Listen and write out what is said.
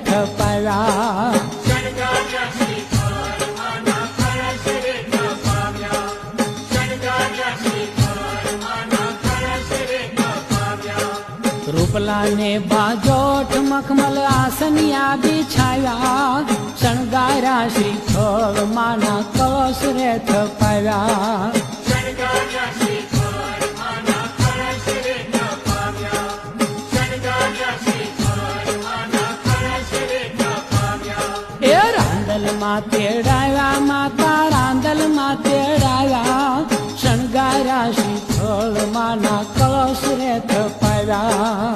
થપાવ્યા રૂપલાને બાજોઠ મખમલ આસનિયા બિછાવ્યા શણગાર્યા શ્રીફળ માના કળશ રે થપાવ્યા એ રાંદલમાં તેડાવ્યા માતા રાંદલમાં તેડાવ્યા શણગાર્યા શ્રીફળ માના કળશ રે થપાવ્યા